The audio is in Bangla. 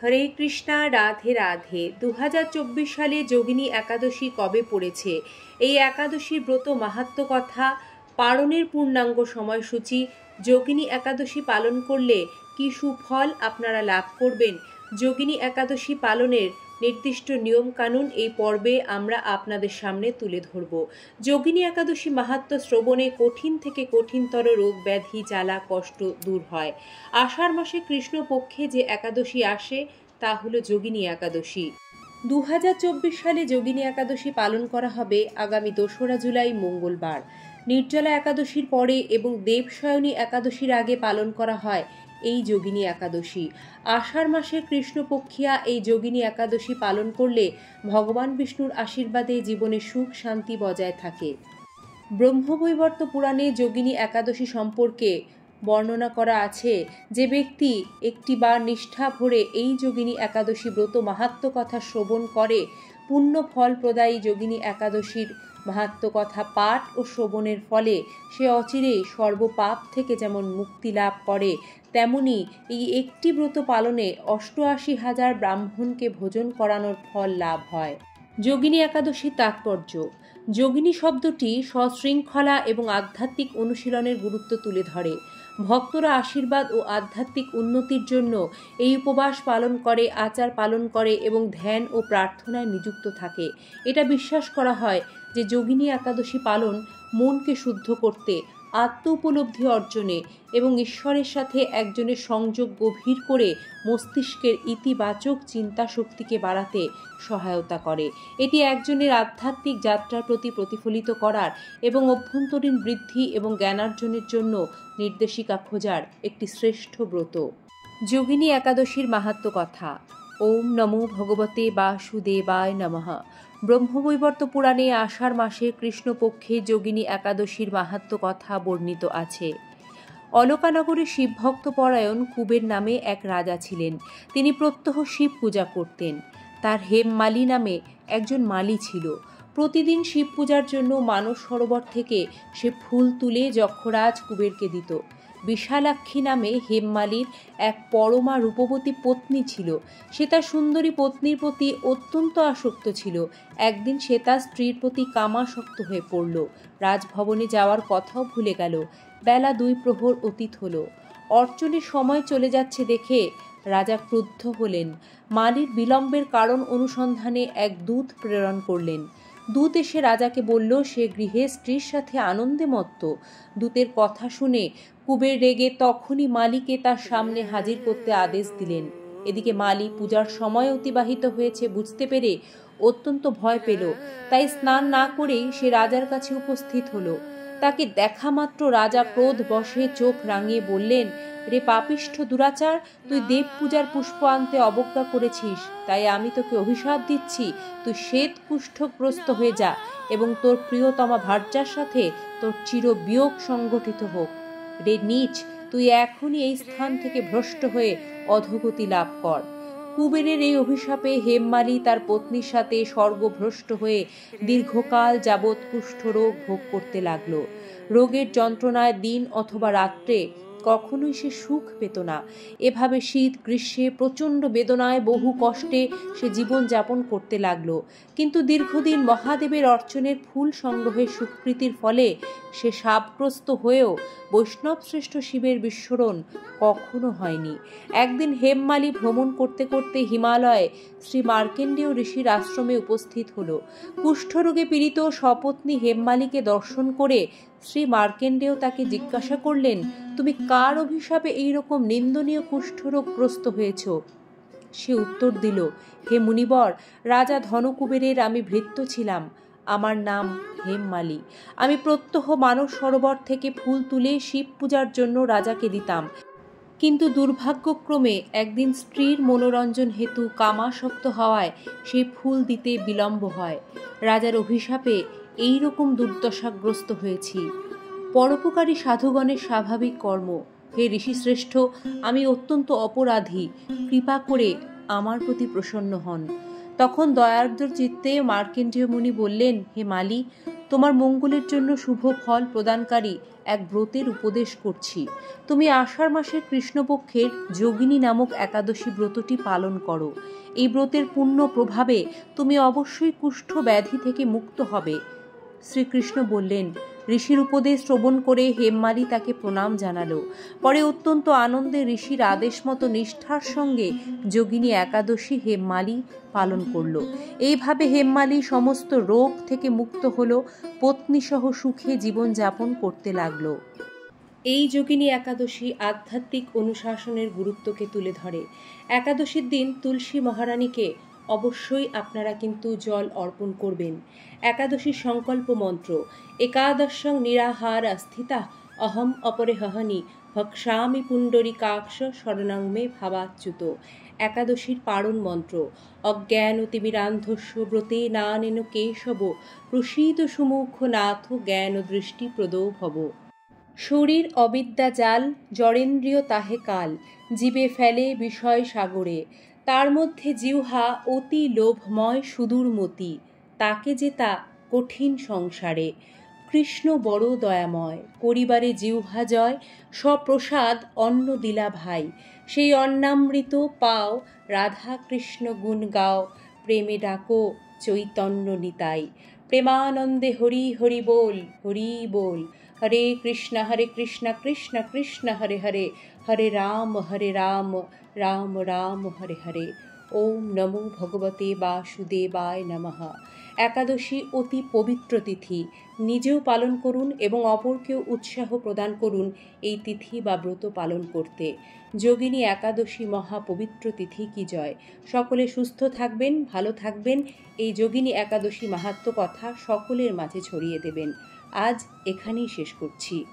হরে কৃষ্ণা, রাধে রাধে। 2024 সালে যোগিনী একাদশী কবে পড়েছে? এই একাদশীর ব্রত মাহাত্ম্য কথা, পালনের পূর্ণাঙ্গ সময়সূচি, যোগিনী একাদশী পালন করলে কি সুফল আপনারা লাভ করবেন, যোগিনী একাদশী পালনের নির্দিষ্ট নিয়মকানুন এই পর্বে আমরা আপনাদের সামনে তুলে ধরব। যোগিনী একাদশী মাহাত্ম্য শ্রবণে কঠিন থেকে কঠিনতর রোগ ব্যাধি জ্বালা কষ্ট দূর হয়। আষাঢ় মাসে কৃষ্ণপক্ষে যে একাদশী আসে তা হলো যোগিনী একাদশী। 2024 সালে যোগিনী একাদশী পালন করা হবে আগামী 2রা জুলাই মঙ্গলবার। নির্জলা একাদশীর পরে এবং দেবশয়নী একাদশীর আগে পালন করা হয় এই যোগিনী একাদশী। আষাঢ় মাসের কৃষ্ণপক্ষিয়া এই যোগিনী একাদশী পালন করলে ভগবান বিষ্ণুর আশীর্বাদে জীবনে সুখ শান্তি বজায় থাকে। ব্রহ্মবৈবর্ত পুরাণে যোগিনী একাদশী সম্পর্কে বর্ণনা করা আছে, যে ব্যক্তি একটিবার নিষ্ঠা ভরে এই যোগিনী একাদশী ব্রত মাহাত্ম্য কথা শ্রবণ করে, পুণ্য ফল প্রদায়ী যোগিনী একাদশীর মাহাত্ম্য কথা পাঠ ও শ্রবণের ফলে সে অচিরেই সর্বপাপ থেকে যেমন মুক্তি লাভ করে, তেমনি এই একটি ব্রত পালনে 88,000 ব্রাহ্মণকে ভোজন করানোর ফল লাভ হয়। যোগিনী একাদশীর তাৎপর্য। যোগিনী শব্দটি সশৃঙ্খলা এবং আধ্যাত্মিক অনুশীলনের গুরুত্ব তুলে ধরে। ভক্তরা আশীর্বাদ ও আধ্যাত্মিক উন্নতির জন্য এই উপবাস পালন করে, আচার পালন করে এবং ধ্যান ও প্রার্থনায় নিযুক্ত থাকে। এটা বিশ্বাস করা হয় যে যোগিনী একাদশী পালন মনকে শুদ্ধ করতে, আত্ম উপলব্ধি অর্জনে এবং ঈশ্বরের সাথে একজনের সংযোগ গভীর করে মস্তিষ্কের ইতিবাচক চিন্তা শক্তিকে বাড়াতে সহায়তা করে। এটি একজনের আধ্যাত্মিক যাত্রার প্রতি প্রতিফলিত করার এবং অভ্যন্তরীণ বৃদ্ধি এবং জ্ঞানার্জনের জন্য নির্দেশিকা খোঁজার একটি শ্রেষ্ঠ ব্রত। যোগিনী একাদশীর মাহাত্ম্য কথা। ওম নমো ভগবতে বাসুদেবায় নমঃ। ব্রহ্মবৈবর্ত পুরাণে আষাঢ় মাসের কৃষ্ণপক্ষে যোগিনী একাদশীর মাহাত্ম্য কথা বর্ণিত আছে। অলকানগরে শিবভক্ত পরায়ণ কুবের নামে এক রাজা ছিলেন। তিনি প্রত্যহ শিব পূজা করতেন। তার হেমমালী নামে একজন মালী ছিল। প্রতিদিন শিব পূজার জন্য মানস সরোবর থেকে সে ফুল তুলে যক্ষরাজ কুবেরকে দিত। বিশালাক্ষী নামে হেমমালীর এক পরমা রূপবতী পত্নী ছিল। সে তার সুন্দরী পত্নীর প্রতি অত্যন্ত আসক্ত ছিল। একদিন সে তার স্ত্রীর প্রতি কামাসক্ত হয়ে পড়ল। রাজভবনে যাওয়ার কথাও ভুলে গেল। বেলা 2 প্রহর অতীত হলো। অর্চনের সময় চলে যাচ্ছে দেখে রাজা ক্রুদ্ধ হলেন। মালীর বিলম্বের কারণ অনুসন্ধানে এক দূত প্রেরণ করলেন। দূত এসে রাজাকে বলল সে গৃহে স্ত্রীর সাথে আনন্দে মত্ত। দূতের কথা শুনে কুবের রেগে তখনই মালীকে তার সামনে হাজির করতে আদেশ দিলেন। এদিকে মালী পূজার সময় অতিবাহিত হয়েছে বুঝতে পেরে অত্যন্ত ভয় পেল। তাই স্নান না করেই সে রাজার কাছে উপস্থিত হলো। তাকে দেখা মাত্র রাজা ক্রোধ বশে চোখ রাঙিয়ে বললেন, রে পাপিষ্ঠ দুরাচার, তুই দেব পূজার পুষ্প আনতে অবজ্ঞা করেছিস, তাই আমি তোকে অভিশাপ দিচ্ছি, তুই শ্বেত কুষ্ঠগ্রস্ত হয়ে যা এবং তোর প্রিয়তমা ভার্যার সাথে তোর চির বিয়োগ সংগঠিত হোক। রে নীচ, তুই এখনই এই স্থান থেকে ভ্রষ্ট হয়ে অধোগতি লাভ কর। কুবেরের এই অভিশাপে হেমমালী তার পত্নীর সাথে স্বর্গভ্রষ্ট হয়ে দীর্ঘকাল যাবৎ কুষ্ঠরোগ ভোগ করতে লাগল। রোগের যন্ত্রণায় দিন অথবা রাত্রে কখনোই সে সুখ পেত না। এভাবে শীত গ্রীষ্মে প্রচণ্ড বেদনায় বহু কষ্টে সে জীবন যাপন করতে লাগল। কিন্তু দীর্ঘদিন মহাদেবের অর্চনের ফুল সংগ্রহের স্বীকৃতির ফলে সে শাপগ্রস্ত হয়েও বৈষ্ণব শ্রেষ্ঠ শিবের বিস্মরণ কখনো হয়নি। একদিন হেমমালী ভ্রমণ করতে করতে হিমালয়ে শ্রী মার্কেন্ডেয় ঋষির আশ্রমে উপস্থিত হল। কুষ্ঠরোগে পীড়িত সপত্নী হেমমালীকে দর্শন করে শ্রী মার্কেন্ডেয় তাকে জিজ্ঞাসা করলেন, তুমি কার অভিশাপে এইরকম নিন্দনীয় কুষ্ঠরোগগ্রস্ত হয়েছ? সে উত্তর দিল, হে মুনিবর, রাজা ধনকুবেরের আমি ভৃত্য ছিলাম। আমার নাম হেমমালী। আমি প্রত্যহ মানস সরোবর থেকে ফুল তুলে শিব পূজার জন্য রাজাকে দিতাম। কিন্তু দুর্ভাগ্যক্রমে একদিন স্ত্রীর মনোরঞ্জন হেতু কামাসক্ত হওয়ায় সেই ফুল দিতে বিলম্ব হয়। রাজার অভিশাপে এই রকম দুর্দশাগ্রস্ত হয়েছি। পরোপকারী সাধুগণের স্বাভাবিক কর্ম। হে ঋষিশ্রেষ্ঠ, আমি অত্যন্ত অপরাধী, কৃপা করে আমার প্রতি প্রসন্ন হন। তখন দয়ার্দ্র চিত্তে মার্কেন্ডেয় মুনি বললেন, হে মালী, তোমার মঙ্গলের জন্য শুভ ফল প্রদানকারী এক ব্রতের উপদেশ করছি। তুমি আষাঢ় মাসের কৃষ্ণপক্ষের যোগিনী নামক একাদশী ব্রতটি পালন করো। এই ব্রতের পুণ্য প্রভাবে তুমি অবশ্যই কুষ্ঠ ব্যাধি থেকে মুক্ত হবে। শ্রীকৃষ্ণ বললেন। ঋষির উপদেশ শ্রবণ করে হেমমালী তাকে প্রণাম জানালো। পরে অত্যন্ত আনন্দে ঋষির আদেশ মতো নিষ্ঠার সঙ্গে যোগিনী একাদশী হেমমালী পালন করল। এইভাবে হেমমালী সমস্ত রোগ থেকে মুক্ত হলো, পত্নীসহ সুখে জীবনযাপন করতে লাগলো। এই যোগিনী একাদশী আধ্যাত্মিক অনুশাসনের গুরুত্বকে তুলে ধরে। একাদশীর দিন তুলসী মহারানীকে অবশ্যই আপনারা কিন্তু জল অর্পণ করবেন। একাদশীর সংকল্প মন্ত্র, একাদশং নিরাহার স্থিতা অহম অপরেহনি ভক্ষ্যামি পুণ্ডরীকাক্ষ শরণং মে ভাবাচ্যুত। একাদশীর পারণ মন্ত্র, অজ্ঞানতিমিরান্ধস্য ব্রতে নানেন কেশব প্রসীদ সুমুখ নাথ জ্ঞান দৃষ্টি প্রদো ভব। শরীর অবিদ্যা জাল, জড়েন্দ্রিয় তাহে কাল, জীবে ফেলে বিষয় সাগরে, তার মধ্যে জিহ্বা অতি লোভময় সুদূরমতি, তাকে জেতা কঠিন সংসারে। কৃষ্ণ বড় দয়াময়, করিবারে জিহ্বা জয়, সপ্রসাদ অন্ন দিলা ভাই, সেই অন্নামৃত পাও, রাধা কৃষ্ণ গুণ গাও, প্রেমে ডাকো চৈতন্য নিতাই। প্রেমানন্দে হরি হরি বল, হরি বল। হরে কৃষ্ণ কৃষ্ণ কৃষ্ণ হরে হরে, হরে রাম রাম রাম হরে হরে। ওম নমো ভগবতে বাসুদেবায় নমঃ। একাদশী অতি পবিত্র তিথি। নিজেও পালন করুন এবং অপরকেও উৎসাহ প্রদান করুন এই তিথি বা ব্রত পালন করতে। যোগিনী একাদশী মহাপবিত্র তিথি কি জয়। সকলে সুস্থ থাকবেন, ভালো থাকবেন। এই যোগিনী একাদশী মাহাত্ম্য কথা সকলের মাঝে ছড়িয়ে দেবেন। আজ এখানেই শেষ করছি।